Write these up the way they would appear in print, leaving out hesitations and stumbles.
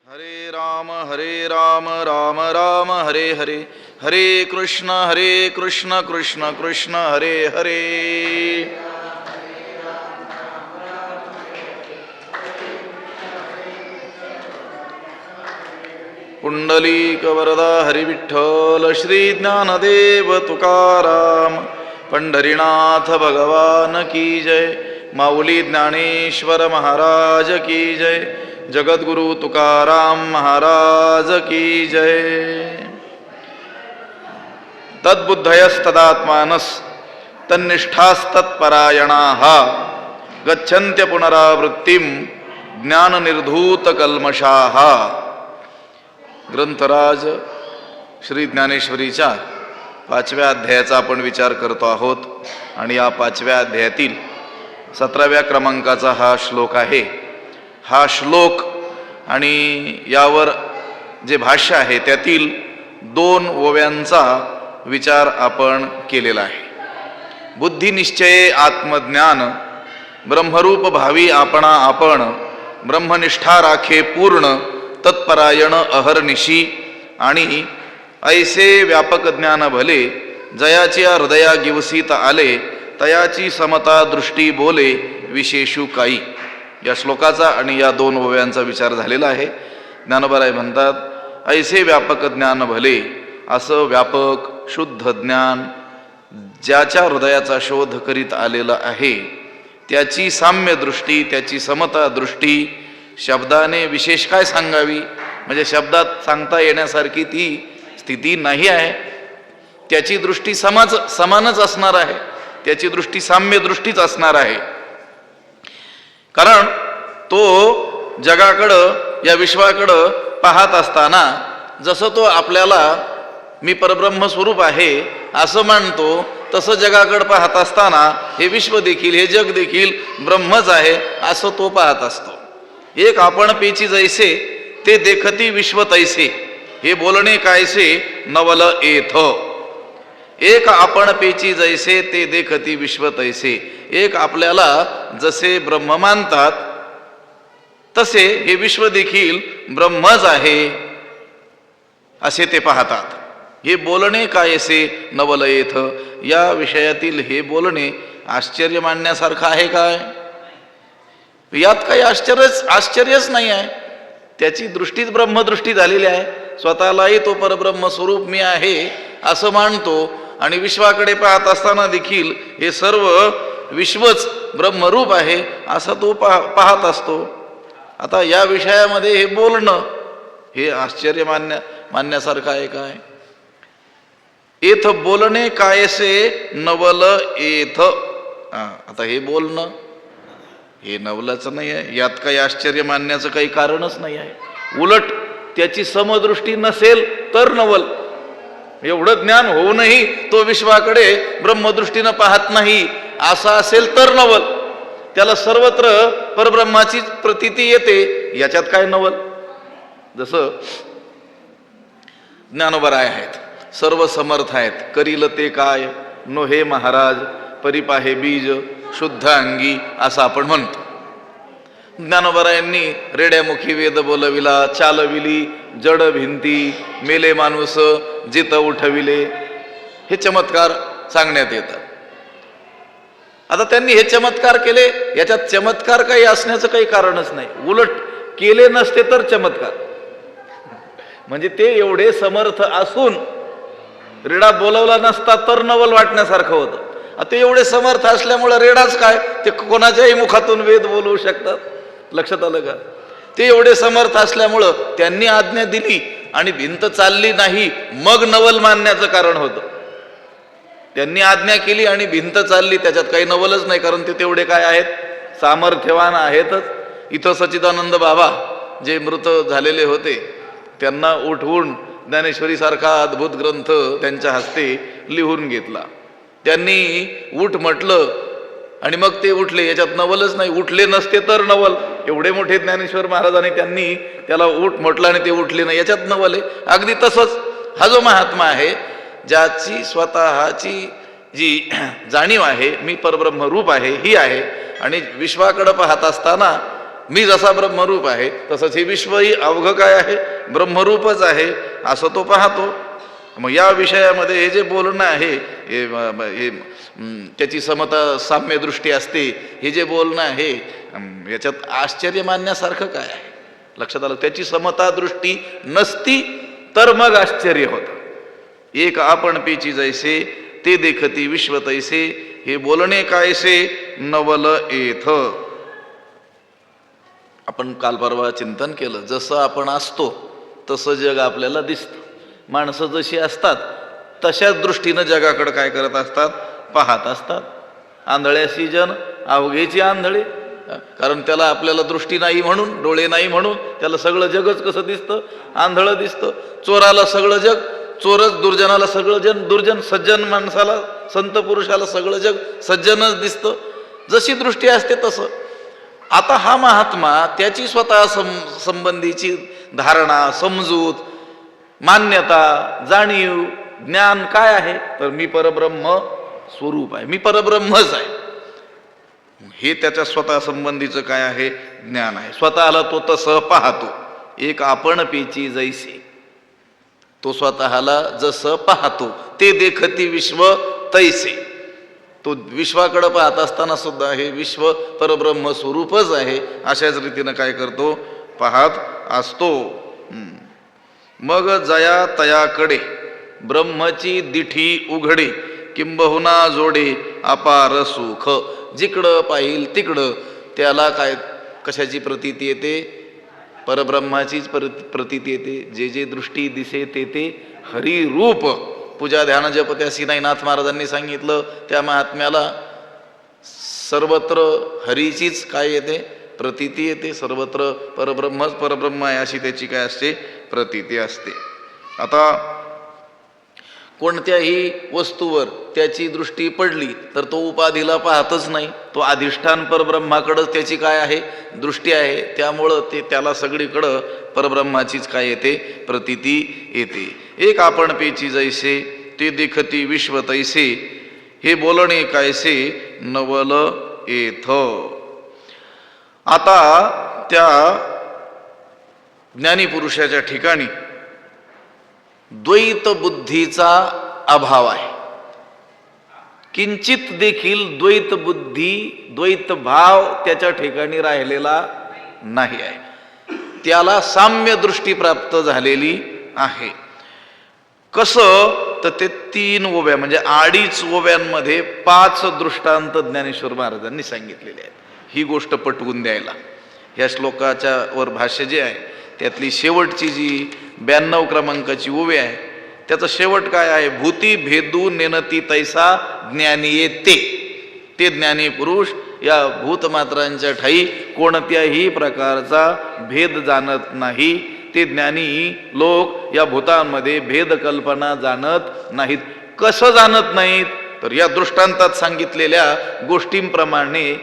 हरे राम राम राम हरे हरे, हरे कृष्ण कृष्ण कृष्ण हरे हरे. पुंडलीक वरदा हरी विठ्ठल, श्री ज्ञानदेव तुकाराम, पंढरीनाथ भगवान की जय. माऊली ज्ञानेश्वर महाराज की जय. जगद्गुरु तुकाराम महाराज की जय. तद्बुद्धयस्तदात्मानस तन्निष्ठास्तत्परायणाः गच्छन्त्य पुनरावृत्तिं ज्ञाननिर्धूतकल्मषाः. ग्रंथराज श्री ज्ञानेश्वरीच्या 5व्या अध्यायाचा आपण विचार करतो आहोत आणि या 5व्या अध्यायातील 17व्या क्रमांकाचा हा श्लोक आहे. हा श्लोक आणि यावर जे भाष्य आहे त्यातील 2 ओव्यांचा विचार आपण केलेला आहे. बुद्धिनिश्चये आत्मज्ञान, ब्रह्मरूप भावी आपणा आपण, ब्रह्मनिष्ठा राखे पूर्ण, तत्परायण अहर्निशी, आणि ऐसे व्यापक ज्ञान भले, जयाची हृदया गिवसीत आले, तयाची समता दृष्टी बोले, विशेषू काही. या श्लोकाचा आणि या 2 ओव्यांचा विचार झालेला आहे. ज्ञानोबाराय म्हणतात, ऐसे व्यापक ज्ञान भले, असं व्यापक शुद्ध ज्ञान ज्याच्या हृदयाचा शोध करीत आलेला आहे त्याची साम्य दृष्टी, त्याची समता दृष्टी, शब्दाने विशेष काय सांगावी, म्हणजे शब्दात सांगता येण्यासारखी ती स्थिती नाही आहे. त्याची दृष्टी समानच असणार आहे, त्याची दृष्टी साम्य दृष्टीच असणार आहे. कारण तो जगाकडं, या विश्वाकडं पाहत असताना जसं तो आपल्याला मी परब्रह्म स्वरूप आहे असं मानतो, तसं जगाकडं पाहत असताना हे विश्व देखील, हे जग देखील ब्रह्मच आहे असं तो पाहत असतो. एक आपण पेची जैसे ते देखती विश्व तैसे, हे बोलणे कायसे नवल येथ. एक आपण पेची जैसे ते देखती विश्व तैसे, एक आपल्याला जसे ब्रह्म मानतात तसे हे विश्व देखील ब्रह्मच आहे असे ते पाहतात. हे बोलणे कायसे नवल येथ, या विषयातील हे बोलणे आश्चर्य मानण्यासारखं आहे काय? यात काही आश्चर्यच नाही आहे. त्याची दृष्टीच ब्रह्मदृष्टी झालेली आहे. स्वतःलाही तो परब्रह्म स्वरूप मी आहे असं मानतो आणि विश्वाकडे पाहत असताना देखील हे सर्व विश्वच ब्रह्मरूप आहे असं तो पाहत असतो. आता या विषयामध्ये हे बोलणं हे आश्चर्य मानण्यासारखं आहे काय? येथ बोलणे कायसे नवल येथ. आता हे बोलणं हे नवलच नाही आहे, यात काही आश्चर्य मानण्याचं काही कारणच नाही आहे. उलट त्याची समदृष्टी नसेल तर नवल. एवढं ज्ञान होऊनही तो विश्वाकडे ब्रह्मदृष्टीनं पाहत नाही असं असेल तर नवल. त्याला सर्वत्र परब्रह्माची प्रतीती येते, याच्यात काय नवल? जसं ज्ञानोबराय आहेत, सर्व समर्थ आहेत, करील ते काय नो हे महाराज, परिपाहे बीज शुद्ध अंगी असं आपण म्हणतो. ज्ञानोबरायांनी रेड्यामुखी वेद बोलविला, चालविली जड भिंती, मेले माणूस जित उठविले, हे चमत्कार सांगण्यात येतात. आता त्यांनी हे चमत्कार केले, याच्यात चमत्कार काही असण्याचं काही कारणच नाही. उलट केले नसते तर चमत्कार. म्हणजे ते एवढे समर्थ असून रेडा बोलवला नसता तर नवल वाटण्यासारखं होतं. ते एवढे समर्थ असल्यामुळे रेडाच काय, ते कोणाच्याही मुखातून वेद बोलवू शकतात. लक्षात आलं का? ते एवढे समर्थ असल्यामुळं त्यांनी आज्ञा दिली आणि भिंत चालली नाही, मग नवल मानण्याचं कारण होतं. त्यांनी आज्ञा केली आणि भिंत चालली, त्याच्यात काही नवलच नाही, कारण ते तेवढे काय आहेत, सामर्थ्यवान आहेतच. इथं सच्चिदानंद बाबा जे मृत झालेले होते त्यांना उठवून ज्ञानेश्वरी सारखा अद्भुत ग्रंथ त्यांच्या हस्ते लिहून घेतला. त्यांनी उठ म्हटलं आणि मग ते उठले, याच्यात नवलच नाही. उठले नसते तर नवल. एवढे मोठे ज्ञानेश्वर महाराजांनी त्यांनी त्याला उठ म्हटलं आणि ते उठले नाही, याच्यात नवल आहे. अगदी तसंच हा जो महात्मा आहे, ज्याची स्वतःची जी जाणीव आहे मी परब्रह्म रूप आहे ही आहे, आणि विश्वाकडे पाहत असताना मी जसा ब्रह्मरूप आहे तसंच हे विश्वही अवघं काय आहे, ब्रह्मरूपच आहे असं तो पाहतो. मग या विषयामध्ये हे जे बोलणं आहे हे त्याची समता साम्य दृष्टी असते, हे जे बोलणं आहे याच्यात आश्चर्य मानण्यासारखं काय आहे? लक्षात आलं? त्याची समता दृष्टी नसती तर मग आश्चर्य होतं. एक आपण पेची जैसे ते देखती विश्व तैसे, हे बोलणे कायसे नवल येथ. आपण काल परवा चिंतन केलं, जसं आपण असतो तसं जग आपल्याला दिसतं. माणसं जशी असतात तशाच दृष्टीनं जगाकडे काय करत असतात, पाहत असतात. आंधळ्याशी जन अवघेची आंधळे, कारण त्याला आपल्याला दृष्टी नाही म्हणून, डोळे नाही म्हणून त्याला सगळं जगच कसं दिसतं, आंधळं दिसतं. चोराला सगळं जग चोरच, दुर्जनाला सगळं जन दुर्जन, सज्जन माणसाला, संत पुरुषाला सगळं जग सज्जनच दिसतं. जशी दृष्टी असते तसं. आता हा महात्मा त्याची स्वतः संबंधीची धारणा, समजूत, मान्यता, जाणीव, ज्ञान काय आहे, तर मी परब्रह्म स्वरूप आहे, मी परब्रह्मच आहे, हे त्याच्या स्वतः संबंधीचं काय आहे, ज्ञान आहे. स्वतःला तो तसं पाहतो. एक आपण पेची जैसे, तो स्वतःला जसं पाहतो. ते देखती विश्व तैसे, तो विश्वाकडे पाहत असताना सुद्धा हे विश्व परब्रह्म स्वरूपच आहे अशाच रीतीनं काय करतो, पाहत असतो. मग जया तयाकडे ब्रह्मची दिठी उघडे, किंबहुना जोडे अपार सुख. जिकडं पाहिल तिकडं त्याला काय, कशाची प्रतीती येते, परब्रह्माचीच प्रतीती येते. जे जे दृष्टी दिसे ते हरिरूप. पूजा ध्यान जप त्यासी नाही नाथ महाराजांनी सांगितलं, त्या महात्म्याला सर्वत्र हरीचीच काय येते, प्रतीती येते. सर्वत्र परब्रह्मच परब्रह्म आहे अशी त्याची काय असते, प्रतीती असते. आता कोणत्याही वस्तूवर त्याची दृष्टी पडली तर तो उपाधीला पाहतच नाही, तो अधिष्ठान परब्रह्माकडंच त्याची काय आहे, दृष्टी आहे. त्यामुळं त्याला सगळीकडं परब्रह्माचीच काय येते, प्रतीती येते. एक आपण पेची जैसे ते देखती विश्व तैसे, हे बोलणे कायसे नवल येथ. आता त्या ज्ञानीपुरुषाच्या ठिकाणी द्वैत बुद्धीचा अभाव आहे. किंचित देखील द्वैत बुद्धी, द्वैत भाव त्याच्या ठिकाणी राहिलेला नाही आहे. त्याला साम्य दृष्टी प्राप्त झालेली आहे. कसं तर ते 3 ओव्या म्हणजे 2.5 ओव्यांमध्ये 5 दृष्टांत ज्ञानेश्वर महाराजांनी सांगितलेले आहेत. ही गोष्ट पटवून द्यायला ह्या श्लोकाच्या वर भाष्य जे आहे त्यातली शेवटची जी 92 क्रमांकाची ओवी आहे त्याचा शेवट काय आहे, भूती भेदू नेनती तैसा ज्ञानी येते. ते ज्ञानी पुरुष या भूतमात्रांच्या ठाई कोणत्याही प्रकारचा भेद जाणत नाही. ते ज्ञानी लोक या भूतांमध्ये भेद कल्पना जाणत नाहीत. कसं जाणत नाहीत तर या दृष्टांतात सांगितलेल्या गोष्टींप्रमाणे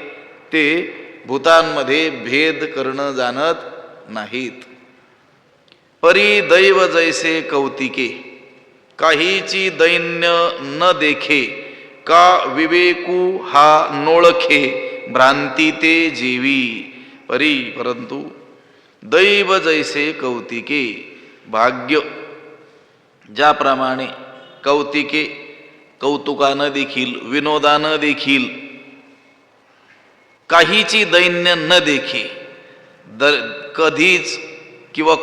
ते भूतांमध्ये भेद करणं जाणत नाहीत. परी दैव जैसे कौतिके, काहीची दैन्य न देखे, का विवेकू हा नोळखे, भ्रांती ते जीवी. परी परंतु दैव जैसे कौतिके, भाग्य ज्याप्रमाणे कौतिके, कौतुकानं देखील विनोदानं देखील, काहीची दैन्य न देखे, कधीच किंवा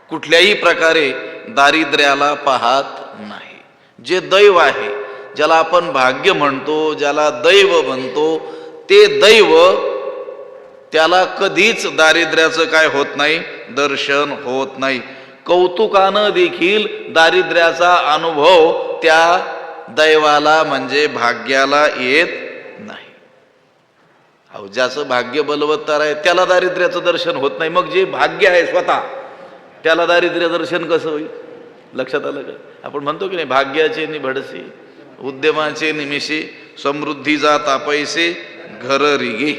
कुठल्याही प्रकारे दारिद्र्याला पाहत नाही. जे दैव आहे, ज्याला आपण भाग्य म्हणतो, ज्याला दैव म्हणतो, ते दैव त्याला कधीच दारिद्र्याचं काय होत नाही, दर्शन होत नाही. कौतुकानं देखील दारिद्र्याचा अनुभव त्या दैवाला म्हणजे भाग्याला येत नाही. अहो, ज्याचं भाग्य बलवत्तर आहे त्याला दारिद्र्याचं दर्शन होत नाही. मग जे भाग्य आहे स्वतः त्याला दारिद्र्य दर्शन कसं होईल? लक्षात आलं का? आपण म्हणतो की नाही, भाग्याचे निभडसे उद्यमाचे निमिषे, समृद्धी जात पैसे घर रिगे.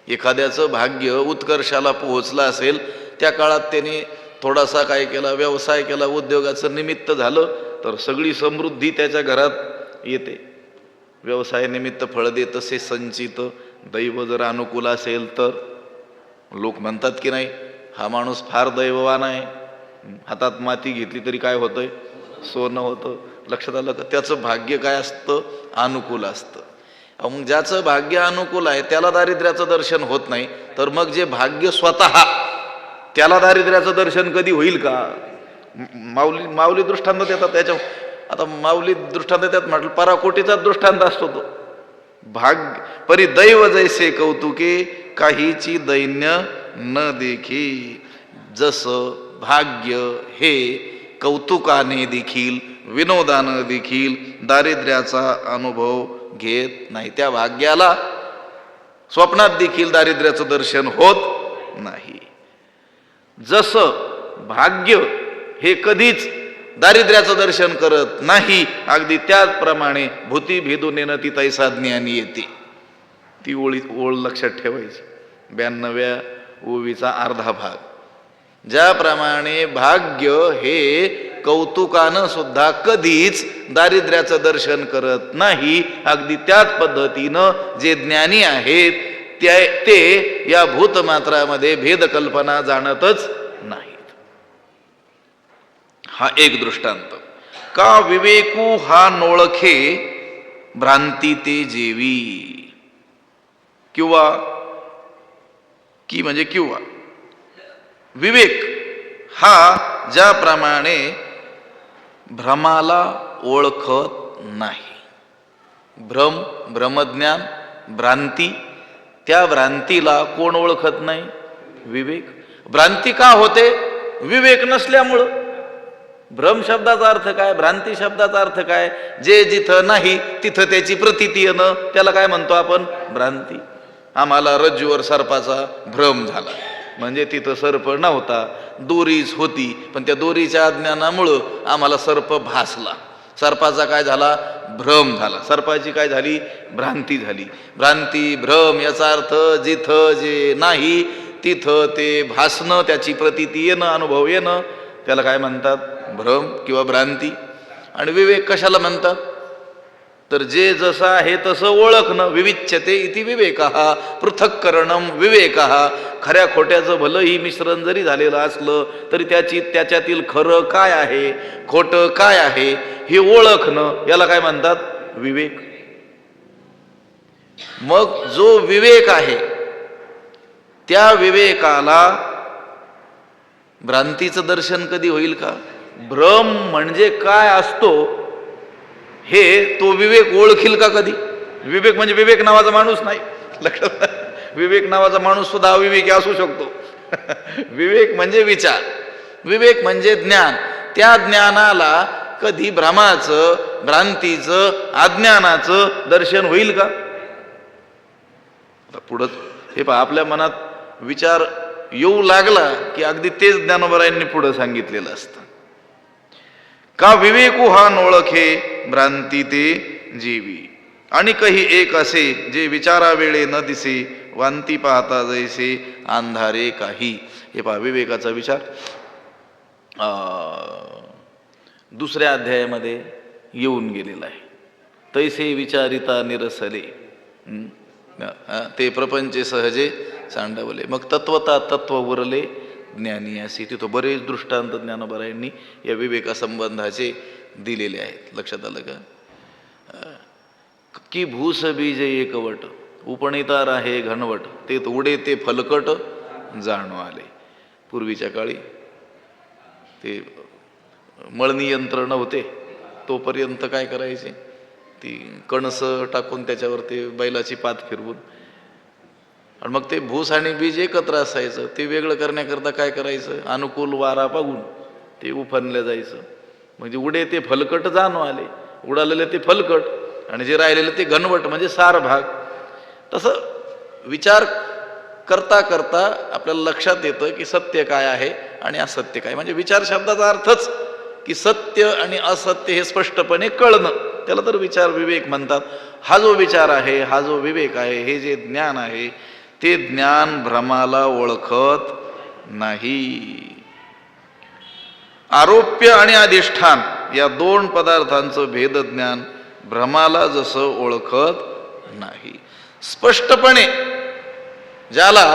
एखाद्याचं भाग्य उत्कर्षाला पोहोचलं असेल, त्या काळात त्याने थोडासा काय केला, व्यवसाय केला, उद्योगाचं निमित्त झालं तर सगळी समृद्धी त्याच्या घरात येते. व्यवसाय निमित्त फळ देत असे संचित दैव जर अनुकूल असेल तर लोक म्हणतात की नाही, हा माणूस फार दैववान आहे, हातात माती घेतली तरी काय होतंय, सोनं होतं. लक्षात आलं का? त्याचं भाग्य काय असतं, अनुकूल असतं. मग ज्याचं भाग्य अनुकूल आहे त्याला दारिद्र्याचं दर्शन होत नाही, तर मग जे भाग्य स्वतः, त्याला दारिद्र्याचं दर्शन कधी होईल का? माऊली दृष्टांत देतात त्याच्या. आता माऊली दृष्टांत देतात म्हटलं, पराकोटीचा दृष्टांत असतो तो. भाग्य परी दैव जैसे कौतुके, काहीची दैन्य न देखी. जसं भाग्य हे कौतुकाने देखील, विनोदानं देखील दारिद्र्याचा अनुभव घेत नाही, त्या भाग्याला स्वप्नात देखील दारिद्र्याचं दर्शन होत नाही. जसं भाग्य हे कधीच दारिद्र्याचं दर्शन करत नाही, अगदी त्याचप्रमाणे भूती भेदून ती तैसा ज्ञानी येते. ती ओळ लक्षात ठेवायची. 92व्या ओवीचा अर्धा भाग. ज्याप्रमाणे भाग्य हे कौतुकानं सुद्धा कधीच दारिद्र्याचं दर्शन करत नाही, अगदी त्याच पद्धतीनं जे ज्ञानी आहेत ते या भूतमात्रामध्ये भेदकल्पना जाणतच नाहीत. हा एक दृष्टांत. का विवेकू हा नोळखे, भ्रांती ते जेवी. किंवा की म्हणजे किंवा विवेक हा ज्याप्रमाणे भ्रमाला ओळखत नाही, भ्रमज्ञान, भ्रांती, त्या भ्रांतीला कोण ओळखत नाही? विवेक. भ्रांती का होते? विवेक नसल्यामुळं. भ्रम शब्दाचा अर्थ काय, भ्रांती शब्दाचा अर्थ काय? जे जिथं नाही तिथं त्याची प्रतीती येणं, त्याला काय म्हणतो आपण? भ्रांती. आम्हाला रज्जूवर सर्पाचा भ्रम झाला, म्हणजे तिथं सर्प नव्हता, दोरीच होती, पण त्या दोरीच्या अज्ञानामुळं आम्हाला सर्प भासला. सर्पाचा काय झाला? भ्रम झाला. सर्पाची काय झाली? भ्रांती झाली. भ्रांती, भ्रम याचा अर्थ जिथं जे नाही तिथं ते भासणं, त्याची प्रतीती येणं, अनुभव येणं, त्याला काय म्हणतात? भ्रम किंवा भ्रांती. आणि विवेक कशाला म्हणतात? तर जे जसं आहे तसं ओळखणं. विविच्यते इति विवेकः, पृथक्करणं विवेकः. खऱ्या खोट्याचं भलंही मिश्रण जरी झालेलं असलं तरी त्याच्यातील खरं काय आहे, खोटं काय आहे हे ओळखणं, याला काय म्हणतात? विवेक. मग जो विवेक आहे त्या विवेकाला भ्रांतीचं दर्शन कधी होईल का? भ्रम म्हणजे काय असतो हे तो विवेक ओळखील का कधी? विवेक म्हणजे विवेक नावाचा माणूस नाही, लक्षात. विवेक नावाचा माणूस सुद्धा अविवेकी असू शकतो. विवेक म्हणजे विचार, विवेक म्हणजे ज्ञान. त्या ज्ञानाला कधी भ्रमाचं, भ्रांतीचं, अज्ञानाचं दर्शन होईल का? पुढं हे पहा, आपल्या मनात विचार येऊ लागला की अगदी तेच ज्ञानोबरायांनी पुढं सांगितलेलं असतं. का विवेकू हा नोळखे, भ्रांती ते जीवी. आणि काही एक असे जे विचारा वेळे न दिसे, वांती पाहता जैसे अंधारे काही. हे पहा, विवेकाचा विचार दुसऱ्या अध्यायामध्ये येऊन गेलेला आहे. तैसे विचारिता निरसले, ते प्रपंचे सहजे सांडवले. मग तत्वता तत्व उरले ज्ञानी असे. तिथं बरेच दृष्टांत ज्ञानोबरायांनी या विवेकासंबंधाचे दिलेले आहेत. लक्षात आलं का? की भूस बीज एकवट, उपणितार आहे घनवट, ते उडे ते फलकट जाणू आले. पूर्वीच्या काळी ते मळणी यंत्र नव्हते, तोपर्यंत काय करायचे, ती कणस टाकून त्याच्यावर ते बैलाची पात फिरवून, आणि मग ते भूस आणि बीज एकत्र असायचं. ते वेगळं करण्याकरता काय करायचं, अनुकूल वारा बघून ते उफनलं जायचं. म्हणजे उडे ते फलकट जाणू आले, उडालेले ते फलकट आणि जे राहिलेले ते घनवट म्हणजे सार भाग. तसं विचार करता करता आपल्याला लक्षात येतं की सत्य काय आहे आणि असत्य काय. म्हणजे विचार शब्दाचा अर्थच की सत्य आणि असत्य हे स्पष्टपणे कळणं, त्याला तर विचार विवेक म्हणतात. हा जो विचार आहे, हा जो विवेक आहे, हे जे ज्ञान आहे ते ज्ञान भ्रमाला ओळखत नाही. आरोप्य आणि अधिष्ठान या दोन पदार्थांचं भेद ज्ञान भ्रमाला जसं ओळखत नाही. स्पष्टपणे ज्याला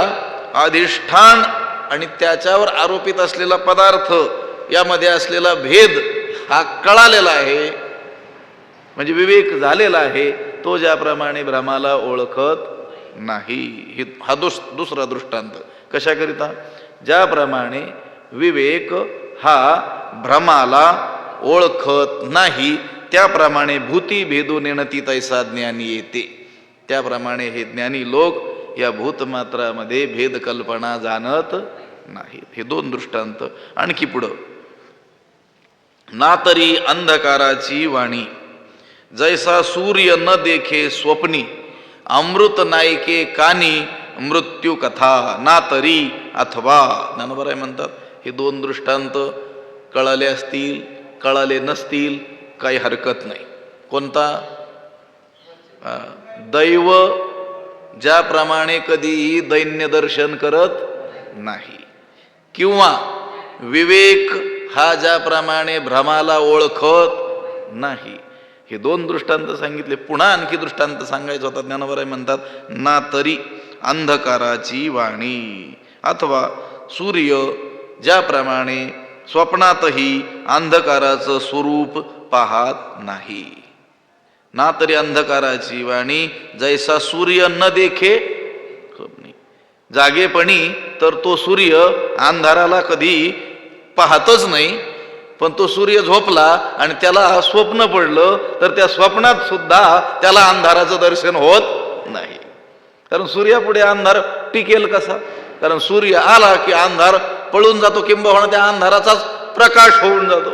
अधिष्ठान आणि त्याच्यावर आरोपित असलेला पदार्थ यामध्ये असलेला भेद हा कळालेला आहे, म्हणजे विवेक झालेला आहे, तो ज्याप्रमाणे भ्रमाला ओळखत नाही. हा दुसरा दृष्टांत. कशाकरिता? ज्याप्रमाणे विवेक हा भ्रमाला ओळखत नाही त्याप्रमाणे भूती भेदून नेणती तैसा ज्ञानी येते. त्याप्रमाणे हे ज्ञानी लोक या भूतमात्रामध्ये भेद कल्पना जाणत नाहीत. हे दोन दृष्टांत. आणखी पुढं, ना तरी अंधकाराची वाणी जैसा सूर्य न देखे स्वप्नी अमृत नायके कानी मृत्यू कथा ना तरी अथवा. ज्ञानोबा म्हणतात हे दोन दृष्टांत कळाले असतील कळाले नसतील काही हरकत नाही. कोणता? दैव ज्याप्रमाणे कधीही दैन्य दर्शन करत नाही, किंवा विवेक हा ज्याप्रमाणे भ्रमाला ओळखत नाही. हे दोन दृष्टांत सांगितले. पुन्हा आणखी दृष्टांत सांगायचा होता. ज्ञानोबा म्हणतात ना तरी अंधकाराची वाणी अथवा सूर्य ज्याप्रमाणे स्वप्नातही अंधकाराचं स्वरूप पाहत नाही. ना तरी अंधकाराची वाणी जैसा सूर्य न देखे स्वप्नी. जागेपणी तर तो सूर्य अंधाराला कधी पाहतच नाही, पण तो सूर्य झोपला आणि त्याला स्वप्न पडलं तर त्या स्वप्नात सुद्धा त्याला अंधाराचं दर्शन होत नाही. कारण सूर्यापुढे अंधार टिकेल कसा? कारण सूर्य आला की अंधार पळून जातो, किंबहुना त्या अंधाराचाच प्रकाश होऊन जातो.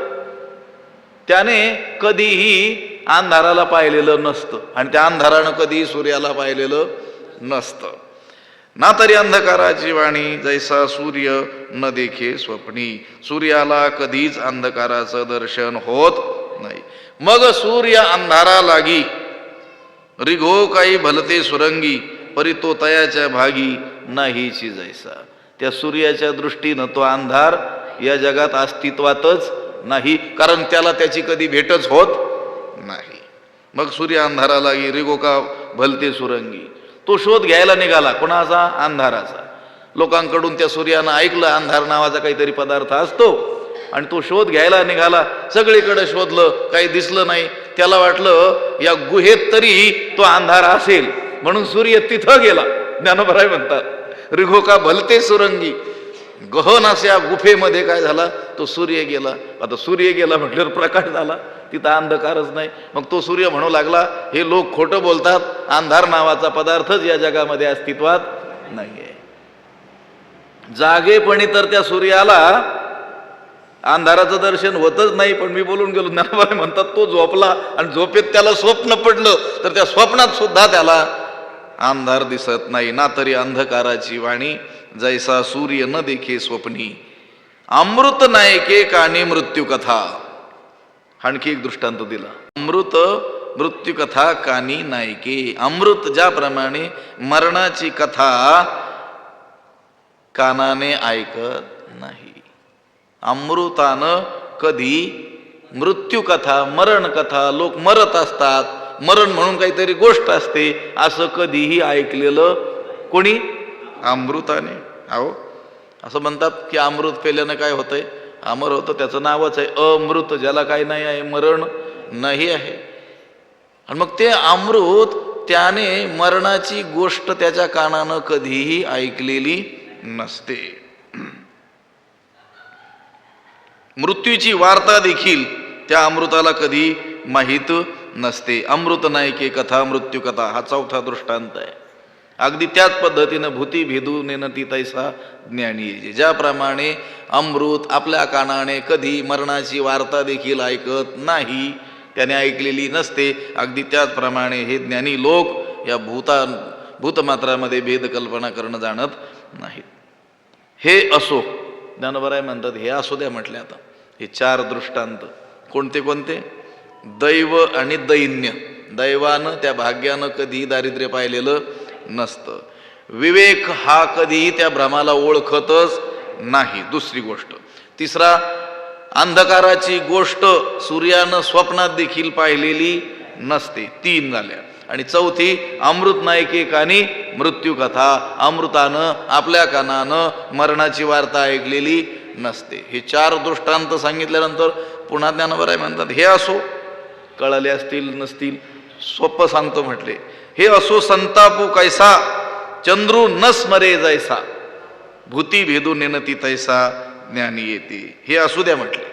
त्याने कधीही अंधाराला पाहिलेलं नसतं आणि त्या अंधारानं कधीही सूर्याला पाहिलेलं नसतं. ना तरी अंधकाराची वाणी जैसा सूर्य न देखे स्वप्नी. सूर्याला कधीच अंधकाराचं दर्शन होत नाही. मग सूर्य अंधारा लागी रिघो काही भलते सुरंगी परी तो तयाच्या भागी नाहीची जैसा. त्या सूर्याच्या दृष्टीनं तो अंधार या जगात अस्तित्वातच नाही, कारण त्याला त्याची कधी भेटच होत नाही. मग सूर्य अंधारा लागी रिघो का भलते सुरंगी. तो शोध घ्यायला निघाला. कोणाचा? अंधाराचा. लोकांकडून त्या सूर्यानं ऐकलं अंधार नावाचा काहीतरी पदार्थ असतो आणि तो शोध घ्यायला निघाला. सगळीकडे शोधलं, काही दिसलं नाही. त्याला वाटलं या गुहेत तरी तो अंधार असेल, म्हणून सूर्य तिथं गेला. ज्ञानोबा म्हणतात रिघो का भलते सुरंगी. गहन अशा गुफेमध्ये काय झाला? तो सूर्य गेला. आता सूर्य गेला म्हटल्यावर प्रकाश झाला, तिथं अंधकारच नाही. मग तो सूर्य म्हणू लागला हे लोक खोटं बोलतात, अंधार नावाचा पदार्थच या जगामध्ये अस्तित्वात नाहीये. जागेपणी तर त्या सूर्याला अंधाराचं दर्शन होतच नाही, पण मी बोलून गेलो. ज्ञानोबा म्हणतात तो झोपला आणि झोपेत त्याला स्वप्न पडलं तर त्या स्वप्नात सुद्धा त्याला अंधार दिसत नाही. ना तरी अंधकाराची वाणी जैसा सूर्य न देखे स्वप्नी अमृत नायके कानी मृत्यू कथा. आणखी एक दृष्टांत दिला. अमृत मृत्यू कथा कानी नायके. अमृत ज्याप्रमाणे मरणाची कथा कानाने ऐकत नाही, अमृतानं कधी मृत्यू कथा मरण कथा लोक मरत असतात, मरण म्हणून काहीतरी गोष्ट असते, असं कधीही ऐकलेलं कोणी? अमृताने. अहो असं म्हणतात की अमृत पेल्यानं काय होतंय? अमर होतं. त्याचं नावच आहे अमृत, ज्याला काय नाही आहे, मरण नाही आहे. आणि मग ते अमृत त्याने मरणाची गोष्ट त्याच्या कानानं कधीही ऐकलेली नसते. मृत्यूची वार्ता देखील त्या अमृताला कधी माहीत नसते. अमृत नायके कथा मृत्यू कथा हा चौथा दृष्टांत आहे. अगदी त्याच पद्धतीनं भूती भेदू नेणती तैसा ज्ञानी येते. ज्याप्रमाणे अमृत आपल्या कानाने कधी मरणाची वार्ता देखील ऐकत नाही, त्याने ऐकलेली नसते, अगदी त्याचप्रमाणे हे ज्ञानी लोक या भूतमात्रामध्ये भेद कल्पना करणं जाणत नाहीत. हे असो, ज्ञानोबा म्हणतात हे असो द्या म्हटले. आता हे चार दृष्टांत कोणते कोणते? दैव आणि दैन्य. दैवानं त्या भाग्यानं कधी दारिद्र्य पाहिलेलं नसतं. विवेक हा कधीही त्या भ्रमाला ओळखतच नाही. दुसरी गोष्ट. तिसरा, अंधकाराची गोष्ट सूर्यानं स्वप्नात देखील पाहिलेली नसते. तीन झाल्या. आणि चौथी अमृत नायके कानी मृत्यू कथा, अमृतानं आपल्या कानानं मरणाची वार्ता ऐकलेली नसते. हे 4 दृष्टांत सांगितल्यानंतर पुन्हा ज्ञानोबा म्हणतात हे असो, कळले असतील नसतील, सोपं सांगतो म्हटले. हे असो संतापू कैसा चंद्रू न स्मरे जैसा, भूती भेदू नेनती तैसा ज्ञानी येते. हे असू द्या म्हटले.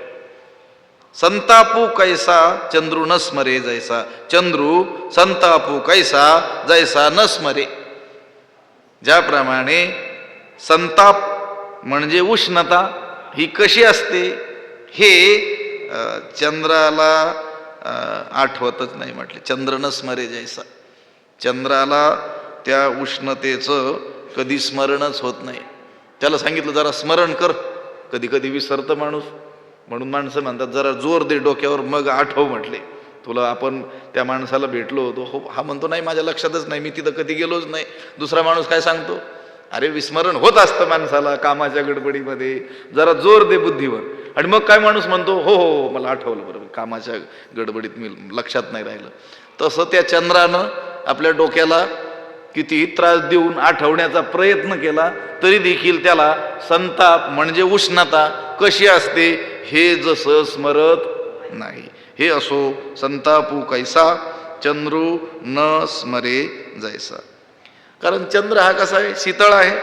संतापू कैसा चंद्रू न स्मरे जैसा, चंद्रू संतापू कैसा जैसा न स्मरे. ज्याप्रमाणे संताप म्हणजे उष्णता ही कशी असते हे चंद्राला आठवतच नाही म्हटले. चंद्र न स्मरे जैसा, चंद्राला त्या उष्णतेचं कधी स्मरणच होत नाही. त्याला सांगितलं जरा स्मरण कर, कधी कधी विसरतं माणूस. म्हणून माणसं म्हणतात जरा जोर दे डोक्यावर मग आठव म्हटले. तुला आपण त्या माणसाला भेटलो होतो, हो हा म्हणतो नाही माझ्या लक्षातच नाही, मी तिथं कधी गेलोच नाही. दुसरा माणूस काय सांगतो, अरे विस्मरण होत असतं माणसाला कामाच्या गडबडीमध्ये, जरा जोर दे बुद्धीवर. आणि मग काय माणूस म्हणतो हो हो मला आठवलं, बरोबर कामाच्या गडबडीत मी लक्षात नाही राहिलं. तसं त्या चंद्रानं आपल्या डोक्याला कितीही त्रास देऊन आठवण्याचा प्रयत्न केला तरी देखील त्याला संताप म्हणजे उष्णता कशी असते हे जसं स्मरत नाही. हे असो संतापू कैसा चंद्रू न स्मरे जैसा. कारण चंद्र हा कसा आहे, शीतळ आहे.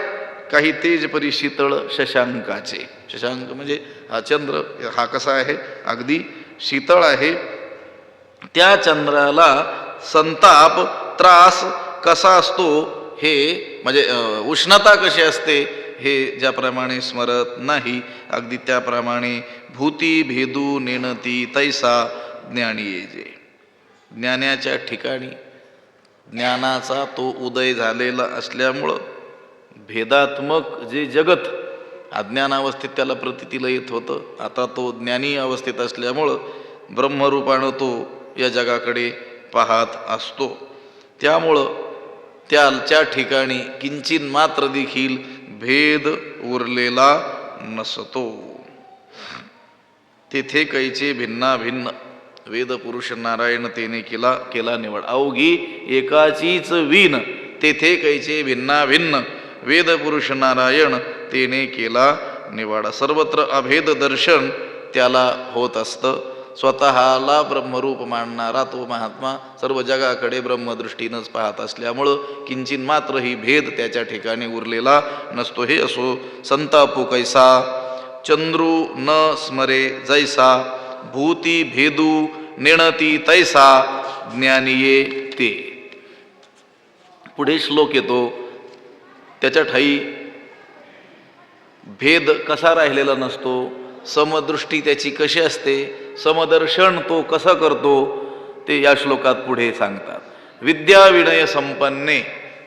काही तेज परी शीतळ शशांकाचे, शशांक म्हणजे हा चंद्र हा कसा आहे, अगदी शीतळ आहे. त्या चंद्राला संताप त्रास कसा असतो हे म्हणजे उष्णता कशी असते हे ज्याप्रमाणे स्मरत नाही, अगदी त्याप्रमाणे भूती भेदू नेणती तैसा ज्ञानी येजे. ज्ञानाच्या ठिकाणी ज्ञानाचा तो उदय झालेला असल्यामुळं भेदात्मक जे जगत अज्ञानावस्थेत त्याला प्रतीतीला येत होतं, आता तो ज्ञानी अवस्थेत असल्यामुळं ब्रह्मरूपानं तो या जगाकडे पाहत असतो. त्यामुळं त्याच्या ठिकाणी किंचिन मात्र देखील भेद उरलेला नसतो. तेथे कैचे भिन्ना भिन्न वेद पुरुष नारायण तेने केला निवड. अवघी एकाचीच वीण तेथे कैचे भिन्ना भिन्न वेद पुरुष नारायण तेने केला निवाडा. सर्वत्र अभेद दर्शन त्याला होत असतं. स्वतःला ब्रह्मरूप मानणारा तो महात्मा सर्व जगाकडे ब्रह्मदृष्टीनंच पाहत असल्यामुळं किंचिन मात्र ही भेद त्याच्या ठिकाणी उरलेला नसतो. हे असो संतापू कैसा चंद्रू न स्मरे जैसा, भूती भेदू नेणती तैसा ज्ञानिये ते. पुढे श्लोक येतो, त्याच्या ठाई भेद कसा राहिलेला नसतो, समदृष्टी त्याची कशी असते, समदर्शन तो कसं करतो ते या श्लोकात पुढे सांगतात. विद्या विनय संपन्ने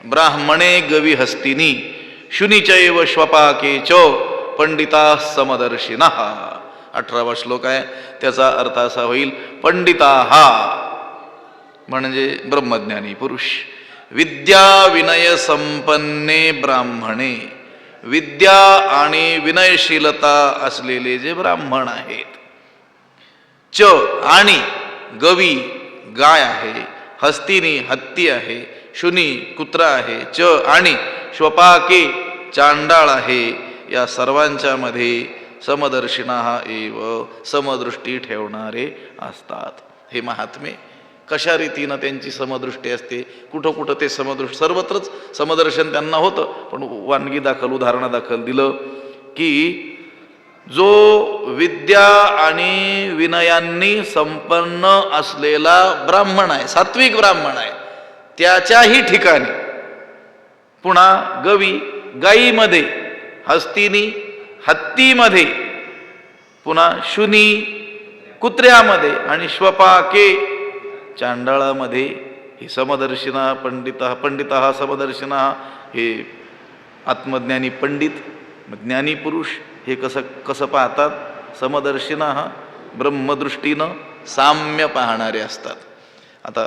ब्राह्मणे गवी हस्तिनी शुनिचैव श्वपाके च पंडिता समदर्शिनः. 18वा श्लोक आहे. त्याचा अर्थ असा होईल, पंडिता हा म्हणजे ब्रह्मज्ञानी पुरुष. विद्या विनय संपन्ने ब्राह्मणे, विद्या आणि विनयशीलता असलेले जे ब्राह्मण आहेत. च आणि गवी गाय आहे, हस्तिनी हत्ती आहे, शुनी कुत्रा आहे, च आणि श्वपाके चांडाळ आहे. या सर्वांच्या मध्ये समदर्शिना एव समदृष्टी ठेवणारे असतात. हे महात्मे कशा रीतीनं त्यांची समदृष्टी असते, कुठं कुठं ते समदृष्टी, सर्वत्रच समदर्शन त्यांना होतं. पण वानगी दाखल उदाहरणादाखल दिलं की जो विद्या आणि विनयांनी संपन्न असलेला ब्राह्मण आहे, सात्विक ब्राह्मण आहे, त्याच्याही ठिकाणी पुन्हा गवी गायीमध्ये, हस्तिनी हत्तीमध्ये, पुन्हा शुनी कुत्र्यामध्ये आणि श्वपाके चांडाळामध्ये हे समदर्शिना पंडिता हा समदर्शिना हे आत्मज्ञानी पंडित ज्ञानी पुरुष हे कसं पाहतात, समदर्शिना हा ब्रह्मदृष्टीनं साम्य पाहणारे असतात. आता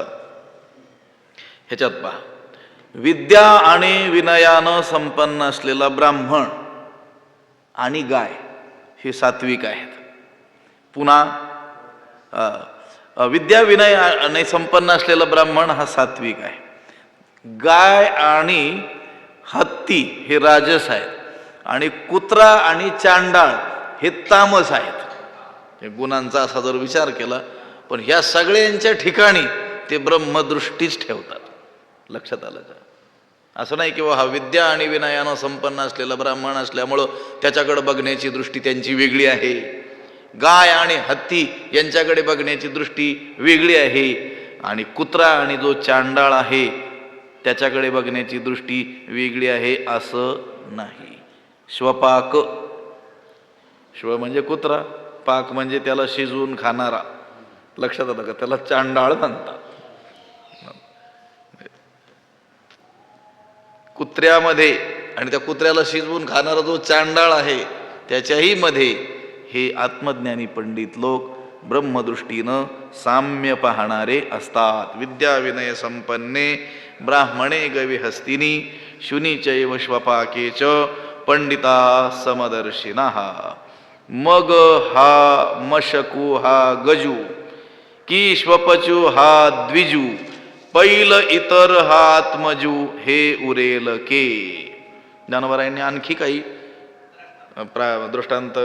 ह्याच्यात पहा, विद्या आणि विनयानं संपन्न असलेला ब्राह्मण आणि गाय हे सात्विक आहेत. पुन्हा विद्या विनय आणि संपन्न असलेला ब्राह्मण हा सात्विक आहे. गाय आणि हत्ती हे राजस आहेत आणि कुत्रा आणि चांडाळ हे तामस आहेत. हे गुणांचा असा जर विचार केला, पण ह्या सगळ्यांच्या ठिकाणी ते ब्रह्मदृष्टीच ठेवतात. लक्षात आलं का? असं नाही की हा विद्या आणि विनयानं संपन्न असलेला ब्राह्मण असल्यामुळं त्याच्याकडे बघण्याची दृष्टी त्यांची वेगळी आहे. गाय आणि हत्ती यांच्याकडे बघण्याची दृष्टी वेगळी आहे आणि कुत्रा आणि जो चांडाळ आहे त्याच्याकडे बघण्याची दृष्टी वेगळी आहे असं नाही. श्वपाक, श्व म्हणजे कुत्रा, पाक म्हणजे त्याला शिजवून खाणारा. लक्षात आलं का? त्याला चांडाळ म्हणतात. कुत्र्यामध्ये आणि त्या कुत्र्याला शिजवून खाणारा जो चांडाळ आहे त्याच्याही मध्ये हे आत्मज्ञानी पंडित लोक ब्रह्मदृष्टीनं साम्य पाहणारे असतात. विद्या विनय संपन्ने ब्राह्मणे गविहस्तिनी शुनीचैव श्वपाके च पंडिता समदर्शिनः. मग हा मशकू हा गजू की श्वपचू हा द्विजू पैल इतर हा आत्मजू हे उरेल के. ज्ञानोबरायांनी आणखी काही दृष्टांत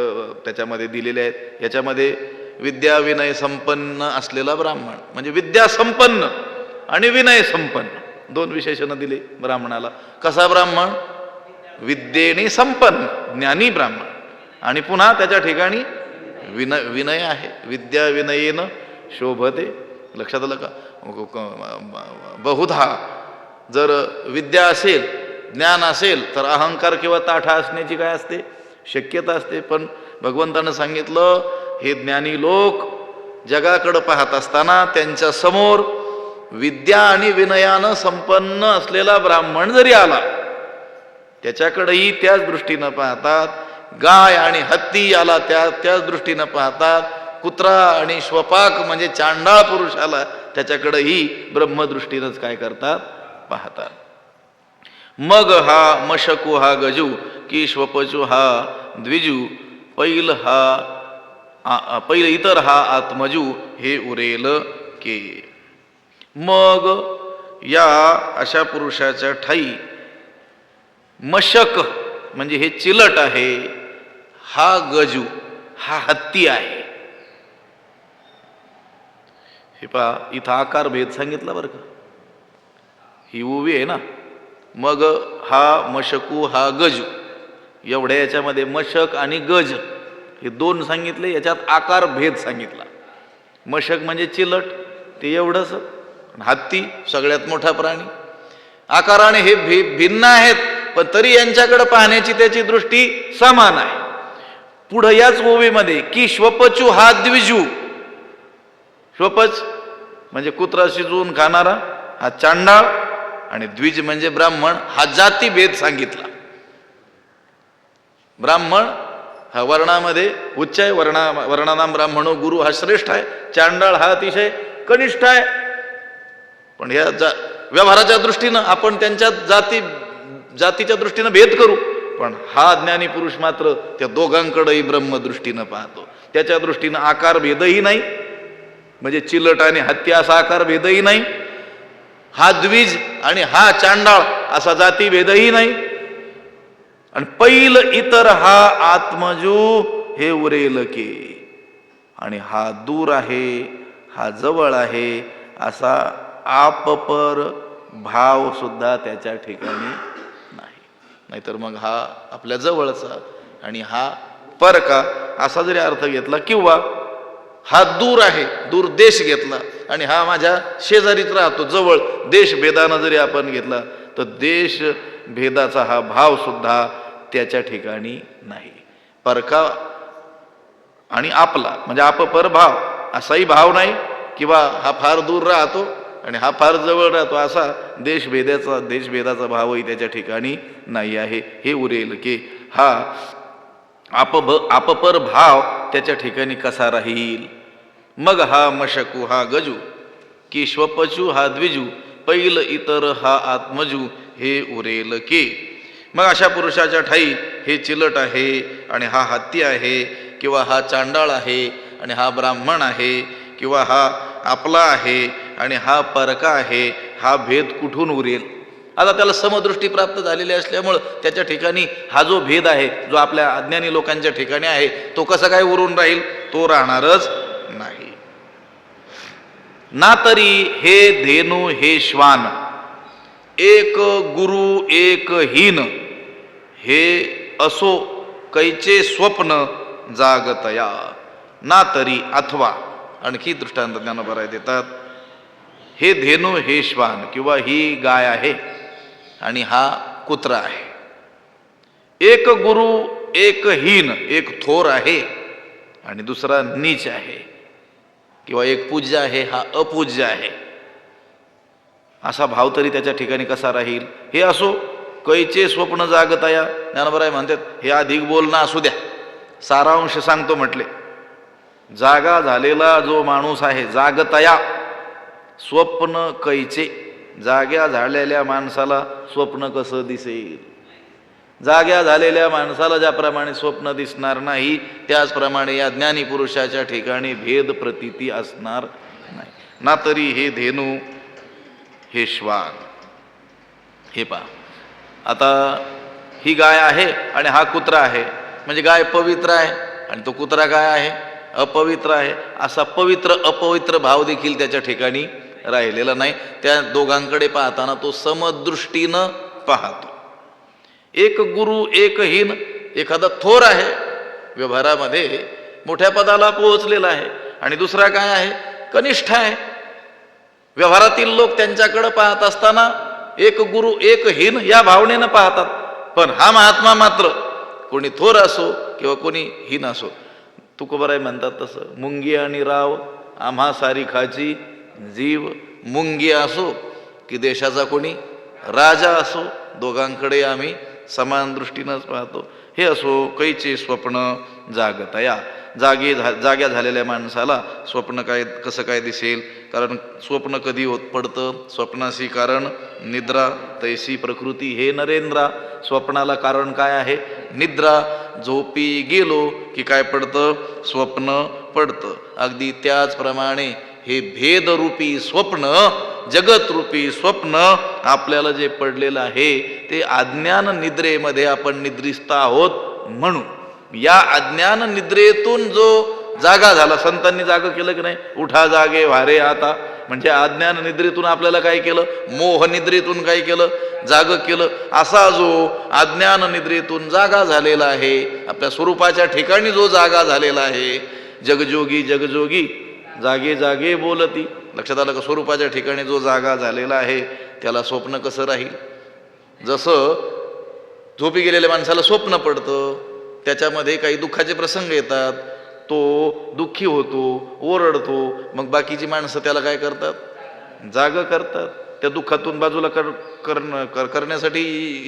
त्याच्यामध्ये दिलेले आहेत. याच्यामध्ये विद्या विनय संपन्न असलेला ब्राह्मण म्हणजे विद्या संपन्न आणि विनय संपन्न दोन विशेषणं दिली ब्राह्मणाला. कसा ब्राह्मण? विद्येने संपन्न ज्ञानी ब्राह्मण आणि पुन्हा त्याच्या ठिकाणी विनय आहे. विद्या विनयेनं शोभते. लक्षात आलं का? बहुधा जर विद्या असेल ज्ञान असेल तर अहंकार किंवा ताठा असण्याची काय असते? शक्यता असते. पण भगवंतानं सांगितलं हे ज्ञानी लोक जगाकडं पाहत असताना त्यांच्या समोर विद्या आणि विनयानं संपन्न असलेला ब्राह्मण जरी आला त्याच्याकडेही त्याच दृष्टीनं पाहतात. गाय आणि हत्ती आला त्याच दृष्टीनं पाहतात. कुत्रा आणि श्वपाक म्हणजे चांडाळ पुरुष आला त्याच्याकडेही ब्रह्मदृष्टीनंच काय करतात? पाहतात. मग हा मशकू हा गजू की श्वपचू हा द्विजू पैल इतर हा आत्मजू हे उरेल के. मग या अशा पुरुषाच्या ठाई मशक म्हणजे हे चिलट आहे, हा गजू हा हत्ती आहे. हे पहा इथं आकार भेद सांगितला बरं का. ही उभी आहे ना. मग हा मशकू हा गजू एवढ्या याच्यामध्ये मशक आणि गज हे दोन सांगितले. याच्यात आकार भेद सांगितला. मशक म्हणजे चिलट ते एवढंच, हत्ती सगळ्यात मोठा प्राणी. आकाराने हे भिन्न आहेत पण तरी यांच्याकडे पाहण्याची त्याची दृष्टी समान आहे. पुढं याच ओवीमध्ये की श्वपचू हा द्विजू. श्वपच म्हणजे कुत्रा शिजवून खाणारा हा चांडाळ आणि द्विज म्हणजे ब्राह्मण. हा जाती भेद सांगितला. ब्राह्मण हा वर्णामध्ये उच्च आहे. वर्णानाम ब्राह्मणो गुरु हा श्रेष्ठ आहे. चांडाळ हा अतिशय कनिष्ठ आहे. पण ह्या व्यवहाराच्या दृष्टीनं आपण त्यांच्या जातीच्या दृष्टीनं भेद करू, पण हा ज्ञानी पुरुष मात्र त्या दोघांकडेही ब्रह्मदृष्टीनं पाहतो. त्याच्या दृष्टीनं आकार भेदही नाही म्हणजे चिलट आणि हत्ती असा आकार भेदही नाही. हा द्विज आणि हा चांडाळ असा जाती भेदही नाही. आणि पैल इतर हा आत्मजू हे उरेल के. आणि हा दूर आहे हा जवळ आहे असा आपपर भाव सुद्धा त्याच्या ठिकाणी नाही. नाहीतर मग हा आपल्या जवळचा आणि हा परका असा जरी अर्थ घेतला किंवा हा दूर आहे दूर देश घेतला आणि हा माझ्या शेजारीच राहतो जवळ देश भेदानं जरी आपण घेतला तर देश भेदाचा हा भाव सुद्धा त्याच्या ठिकाणी नाही. परका आणि आपला म्हणजे आपपर भाव असाही भाव नाही किंवा हा फार दूर राहतो आणि हा फार जवळ राहतो असा देशभेदाचा भावही त्याच्या ठिकाणी नाही आहे. हे उरेल की हा आपपर भाव त्याच्या ठिकाणी कसा राहील. मग हा मशकू हा गजू की श्वपचू हा द्विजू पैल इतर हा आत्मजू हे उरेल की. मग अशा पुरुषाच्या ठाई हे चिलट आहे आणि हा हत्ती आहे किंवा हा चांडाळ आहे आणि हा ब्राह्मण आहे किंवा हा आपला आहे आणि हा परका आहे, हा भेद कुठून उरेल? आता त्याला समदृष्टी प्राप्त झालेली असल्यामुळं त्याच्या ठिकाणी हा जो भेद आहे, जो आपल्या अज्ञानी लोकांच्या ठिकाणी आहे, तो कसा काय उरून राहील? तो राहणारच नाही. ना तरी हे धेनू हे श्वान, एक गुरु एक हीन, हे असो कैचे स्वप्न जागतया. ना तरी अथवा आणखी दृष्टांत ज्ञानोबराय देतात. हे धेनू हे श्वान किंवा ही गाय आहे आणि हा कुत्रा आहे. एक गुरु एक हीन, एक थोर आहे आणि दुसरा नीच आहे, किंवा एक पूज्य आहे हा अपूज्य आहे, असा भाव तरी त्याच्या ठिकाणी कसा राहील? हे असो कैचे स्वप्न जागतया. ज्ञानोबराय म्हणतात हे अधिक बोलणं असू द्या, सारांश सांगतो म्हटले. जागा झालेला जो माणूस आहे, जागतया, स्वप्न कैचे, जाग्या झालेल्या माणसाला स्वप्न कसं दिसेल? जाग्या झालेल्या माणसाला ज्याप्रमाणे स्वप्न दिसणार नाही, त्याचप्रमाणे या ज्ञानी पुरुषाच्या ठिकाणी भेद प्रतीती असणार नाही. ना तरी हे धेनू हे श्वान. हे पहा, आता ही गाय आहे आणि हा कुत्रा आहे, म्हणजे गाय पवित्र आहे आणि तो कुत्रा काय आहे? अपवित्र आहे. असा पवित्र अपवित्र भाव देखील त्याच्या ठिकाणी राहिलेला नाही. त्या दोघांकडे पाहताना तो समदृष्टीनं पाहतो. एक गुरु एक हीन, एखादा थोर आहे, व्यवहारामध्ये मोठ्या पदाला पोहोचलेला आहे, आणि दुसरा काय आहे? कनिष्ठ आहे. व्यवहारातील लोक त्यांच्याकडे पाहत असताना एक गुरु एक हीन या भावनेनं पाहतात, पण हा महात्मा मात्र कोणी थोर असो किंवा कोणी हीन असो, तुकोबाराय म्हणतात तसं, मुंगी आणि राव आम्हा सारिखाची जीव. मुंगी असो की देशाचा कोणी राजा असो, दोघांकडे आम्ही समान दृष्टीनंच पाहतो. हे असो कैचे स्वप्न जागतया. जाग्या झालेल्या माणसाला स्वप्न काय कसं काय दिसेल? कारण स्वप्न कधी होत पडतं? स्वप्नाशी कारण निद्रा, तैसी प्रकृती हे नरेंद्रा. स्वप्नाला कारण काय आहे? निद्रा. झोपी गेलो की काय पडतं? स्वप्न पडतं. अगदी त्याचप्रमाणे हे भेदरूपी स्वप्न, जगतरूपी स्वप्न आपल्याला जे पडलेलं आहे ते अज्ञान निद्रेमध्ये आपण निद्रिस्त आहोत म्हणून. या अज्ञान निद्रेतून जो जागा झाला, संतांनी जागा केलं की नाही? उठा जागे वारे आता, म्हणजे अज्ञान निद्रेतून आपल्याला काय केलं? मोह निद्रेतून काय केलं? जाग केलं. असा जो अज्ञान निद्रेतून जागा झालेला आहे, आपल्या स्वरूपाच्या ठिकाणी जो जागा झालेला आहे, जगजोगी जगजोगी जागे जागे बोलती. लक्षात आलं का? स्वरूपाच्या ठिकाणी जो जागा झालेला आहे त्याला स्वप्न कसं राहील? जसं झोपी गेलेल्या माणसाला स्वप्न पडतं, त्याच्यामध्ये काही दुःखाचे प्रसंग येतात, तो दुःखी होतो, ओरडतो, मग बाकीची माणसं त्याला काय करतात? जाग करतात. त्या दुःखातून बाजूला करण्यासाठी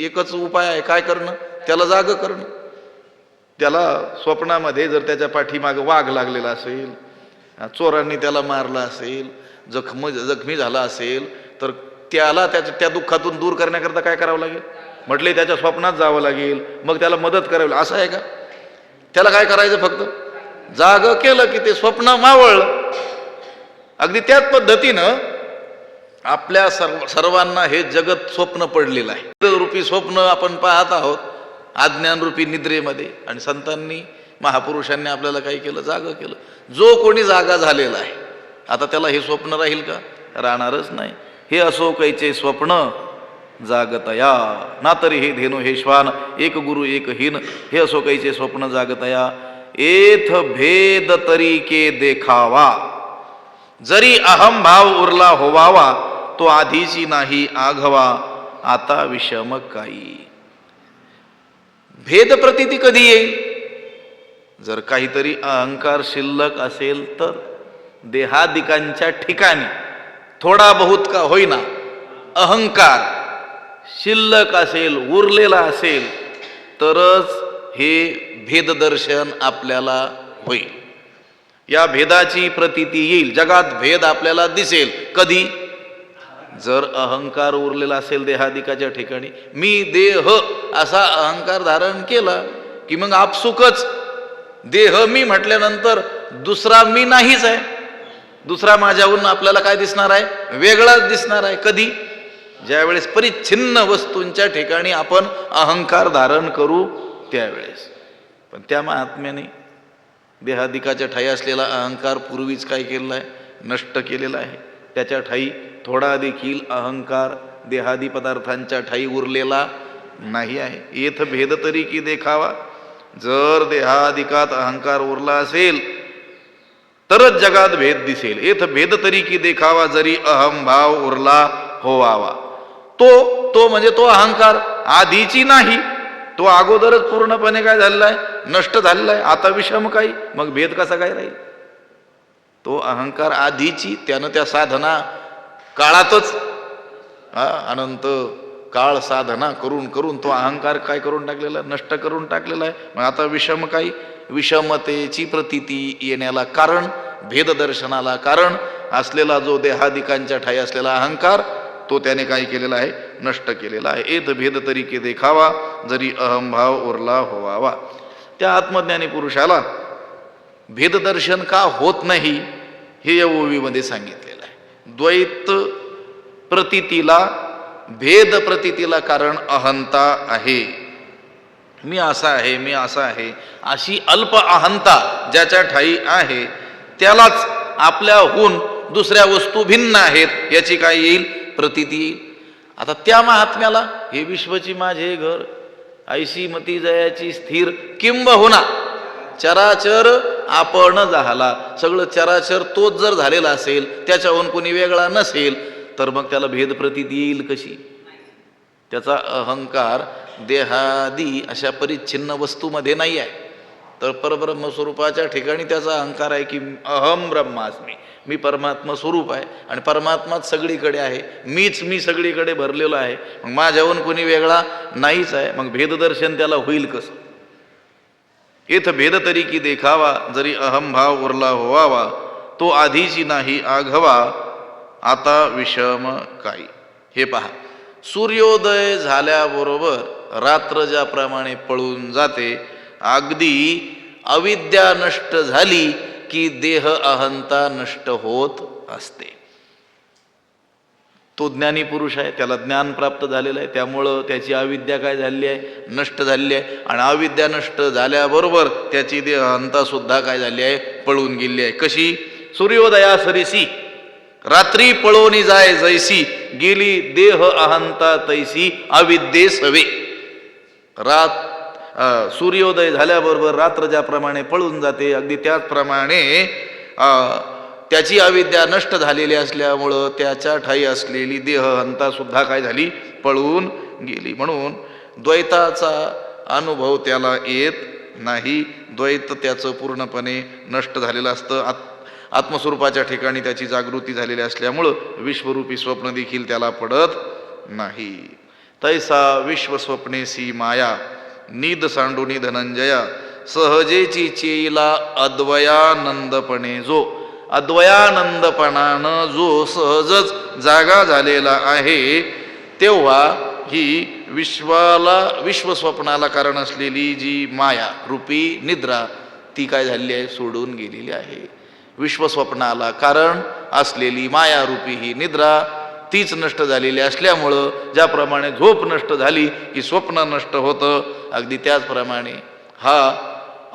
एकच उपाय आहे, काय करणं? त्याला जाग करणं. त्याला स्वप्नामध्ये जर त्याच्या पाठीमागं वाघ लागलेला असेल, चोरांनी त्याला मारला असेल, जखमी झाला असेल, तर त्याला त्या दुःखातून दूर करण्याकरता काय करावं लागेल? म्हटले त्याच्या स्वप्नात जावं लागेल, मग त्याला मदत करावी. असं आहे का? त्याला काय करायचं? फक्त जाग केलं की ते स्वप्न मावळलं. अगदी त्याच पद्धतीनं आपल्या सर्वांना हे जगत स्वप्न पडलेलं आहे. रूपी स्वप्न आपण पाहत आहोत अज्ञान रूपी निद्रेमध्ये, आणि संतांनी महापुरुषांनी आपल्याला काय केलं? जाग केलं. जो कोणी जागा झालेला आहे, आता त्याला हे स्वप्न राहील का? राहणारच नाही. हे असो कैचे स्वप्न जागतया. ना तरी हे धेनू हे श्वान, एक गुरु एक हीन, हे असो कैचे स्वप्न जागतया. एथ भेद तरीके देखावा, जरी अहम भाव उरला होवावा, तो आधीची नाही आघवा, आता विषम काही. भेद प्रतीती कधी येईल? जर काहीतरी अहंकार शिल्लक असेल तर. देहादिकांच्या ठिकाणी थोडा बहुत का होईना अहंकार शिल्लक असेल, उरलेला असेल, तरच हे भेददर्शन आपल्याला होईल. या भेदाची प्रतीती येईल, जगात भेद आपल्याला दिसेल. कधी? जर अहंकार उरलेला असेल देहादिकाच्या ठिकाणी. मी देह असा अहंकार धारण केला की मग आपसुकच देह मी म्हटल्यानंतर दुसरा मी नाहीच आहे. दुसरा माझ्याहून आपल्याला काय दिसणार आहे? वेगळाच दिसणार आहे. कधी? ज्यावेळेस परिच्छिन्न वस्तूंच्या ठिकाणी आपण अहंकार धारण करू त्यावेळेस. पण त्या महात्म्याने देहादिकाच्या ठाई असलेला अहंकार पूर्वीच काय केलेला आहे? नष्ट केलेला आहे. त्याच्या ठाई थोडा देखील अहंकार देहादी पदार्थांच्या ठाई उरलेला नाही आहे. येथ भेद तरी की देखावा. जर देहादिकात अहंकार उरला असेल तरच जगात भेद दिसेल. येथ भेद तरी की देखावा, जरी अहंभाव उरला होवावा. तो म्हणजे तो अहंकार आधीची नाही, तो अगोदरच पूर्णपणे काय झालेला आहे? नष्ट झालेला आहे. आता विषम काही, मग भेद कसा काय राहील? तो अहंकार आधीची, त्यानं त्या साधना काळातच अनंत काळ साधना करून करून तो अहंकार काय करून टाकलेला? नष्ट करून टाकलेला आहे. मग आता विषम काही, विषमतेची प्रतीती येण्याला कारण, भेददर्शनाला कारण असलेला जो देहादिकांच्या ठाई असलेला अहंकार, तो त्याने काय केलेला आहे? नष्ट केलेला आहे. एत भेद तरी की देखावा, जरी अहंभाव उरला होवावा. त्या आत्मज्ञानी पुरुषाला भेददर्शन का होत नाही हे या ओवीमध्ये सांगितलेलं आहे. द्वैत प्रतीतीला, भेद प्रतीतीला कारण अहंता आहे. मी असा आहे, मी असा आहे, अशी अल्प अहंता ज्याच्या ठाई आहे त्यालाच आपल्याहून दुसऱ्या वस्तू भिन्न आहेत याची काय येईल? प्रतीती येईल. आता त्या महात्म्याला हे विश्वची माझे घर, ऐशी मती जयाची स्थिर, किंबहुना चराचर आपण झाला. सगळं चराचर तोच जर झालेला असेल, त्याच्याहून कोणी वेगळा नसेल, तर मग त्याला भेद प्रतीती येईल कशी? त्याचा अहंकार देहादी अशा परिच्छिन्न वस्तूमध्ये नाही आहे. तर परब्रह्म स्वरूपाच्या ठिकाणी त्याचा अहंकार आहे की अहम ब्रह्मास्मी, मी परमात्मा स्वरूप आहे आणि परमात्माच सगळीकडे आहे, मीच मी सगळीकडे भरलेलो आहे, मग माझ्याहून कोणी वेगळा नाहीच आहे. मग भेददर्शन त्याला होईल कसं? येथ भेद तरी की देखावा, जरी अहंभाव उरला होवावा. तो आधीची नाही आघवा, आता विषम काही. हे पहा, सूर्योदय झाल्याबरोबर रात्र ज्याप्रमाणे पळून जाते, अगदी अविद्या नष्ट झाली की देह अहंता नष्ट होत असते. तो ज्ञानी पुरुष आहे, त्याला ज्ञान प्राप्त झालेलं आहे, त्यामुळं त्याची अविद्या काय झालेली आहे? नष्ट झालेली आहे. आणि अविद्या नष्ट झाल्याबरोबर त्याची देह अहंता सुद्धा काय झाली आहे? पळून गेली आहे. कशी? सूर्योदया सरीसी, रात्री पळोनी जाय जैसी, गेली देह अहंता तैसी अविद्ये सवे. सूर्योदय झाल्याबरोबर रात्र ज्याप्रमाणे पळून जाते, अगदी त्याचप्रमाणे त्याची अविद्या नष्ट झालेली असल्यामुळं त्याच्या ठाई असलेली देह अहंता सुद्धा काय झाली? पळून गेली. म्हणून द्वैताचा अनुभव त्याला येत नाही. द्वैत त्याचं पूर्णपणे नष्ट झालेलं असतं. आत्मस्वरूपाच्या ठिकाणी त्याची जागृती झालेली असल्यामुळं विश्वरूपी स्वप्न देखील त्याला पडत नाही. तैसा विश्वस्वप्नेसी माया, निद सांडुनी धनंजया, सहजेची चेईला अद्वयानंदपणे. जो अद्वयानंदपणानं जो सहजच जागा झालेला आहे, तेव्हा ही विश्वस्वप्नाला कारण असलेली जी माया रूपी निद्रा, ती काय झालेली आहे? सोडून गेलेली आहे. विश्वस्वप्नाला कारण असलेली मायारूपी ही निद्रा तीच नष्ट झालेली असल्यामुळं ज्याप्रमाणे झोप नष्ट झाली की स्वप्न नष्ट होतं, अगदी त्याचप्रमाणे हा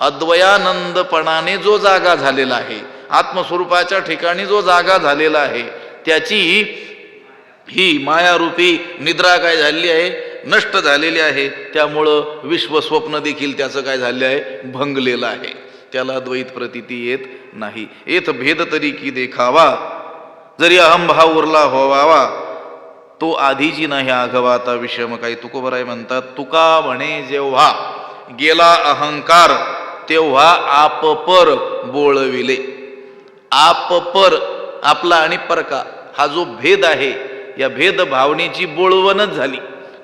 अद्वयानंदपणाने जो जागा झालेला आहे, आत्मस्वरूपाच्या ठिकाणी जो जागा झालेला आहे, त्याची ही मायारूपी निद्रा काय झालेली आहे? नष्ट झालेली आहे. त्यामुळं विश्वस्वप्न देखील त्याचं काय झाले आहे? भंगलेलं आहे. त्याला द्वैत प्रतीती येत नाही. येथ भेद तरी की देखावा, जरी अहंभाव उरला होवावा. तो आधीची नाही आघवा, आता विषम काही. तुकोबराय म्हणतात, तुका म्हणे जेव्हा गेला अहंकार, तेव्हा आपपर बोळविले. आपपर, आपला आणि परका, हा जो भेद आहे, या भेद भावनेची बोळवणच झाली.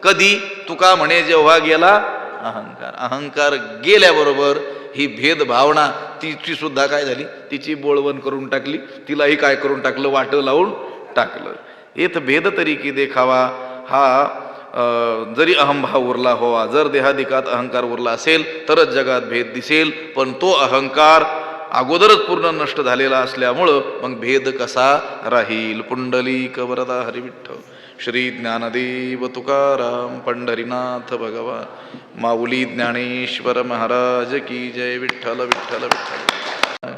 कधी? तुका म्हणे जेव्हा गेला अहंकार. अहंकार गेल्याबरोबर ही भेद भावना तिची सुद्धा काय झाली? तिची बोळवण करून टाकली, तिलाही काय करून टाकलं? वाट लावून टाकलं. येथ भेद तरी की देखावा, हा जरी अहंभाव उरला होवा, जर देहादिकात अहंकार उरला असेल तरच जगात भेद दिसेल. पण तो अहंकार अगोदरच पूर्ण नष्ट झालेला असल्यामुळं मग भेद कसा राहील. पुंडलिक वरदा हरी विठ्ठल. श्री ज्ञानदेव तुकाराम पंढरीनाथ भगवान. माऊली ज्ञानेश्वर महाराज की जय. विठ्ठल विठ्ठल विठ्ठल.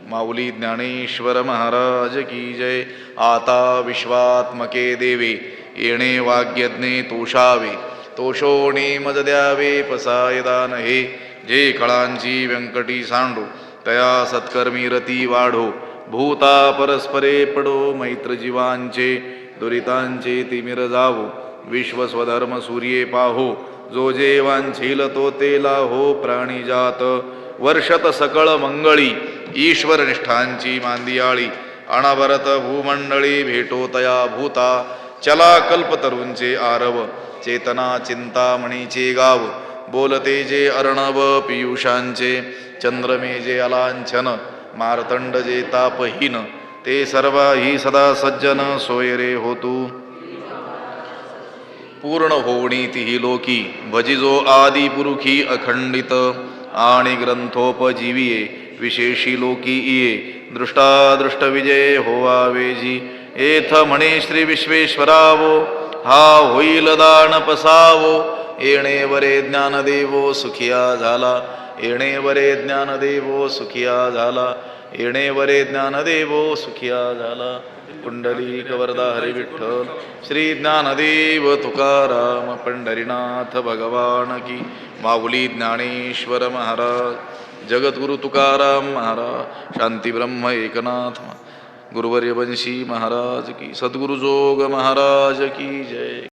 माऊली ज्ञानेश्वर महाराज की जय. आता विश्वात्मके देवे येणे वाग्यज्ञे तोषावे. तोषोणी मज द्यावे पसाय दान हे. जे कळांची व्यंकटी सांडो तया सत्कर्मी रती वाढो. भूता परस्परे पडो मैत्र जीवांचे. दुरितांचे तिमिर जावो विश्व स्वधर्म सूर्ये पाहो. जो जे वांछील तो तेला हो प्राणी जात. वर्षत सकळ मंगळी ईश्वर निष्ठांची मांदियाळी. अनवरत भूमंडळी भेटो तया भूता. चला कल्पतरूंचे आरव चेतना चिंतामणीचे गाव. बोलते जे अर्णव पियुषांचे. चंद्रमे जे अलांछन मार्तंड जे तापहीन. ते सर्व ही सदा सज्जन सोय रे होतू. पूर्ण होणी तिही लोकी भजिजो आदि पुरुखी अखंडित. आणि ग्रंथोपजीविये विशेषी लोकी इये. दृष्टादृष्ट विजय होवावेजी. एथ म्हणे श्री विश्वेश्वरावो हा होईल दान पसावो. येणे वरे ज्ञानदेवो सुखिया झाला. येणे वरे ज्ञानदेवो सुखिया झाला. येणे वरे ज्ञानदेवो सुखिया झाला. पुंडलिक वरदा हरी विठ्ठल. श्री ज्ञानदेव तुकाराम पंढरीनाथ भगवान की. माऊली ज्ञानेश्वर महाराज. जगद्गुरु तुकाराम महाराज. शांती ब्रह्म एकनाथ गुरुवर्य वंशी महाराज की. सद्गुरु जोग महाराज की जय.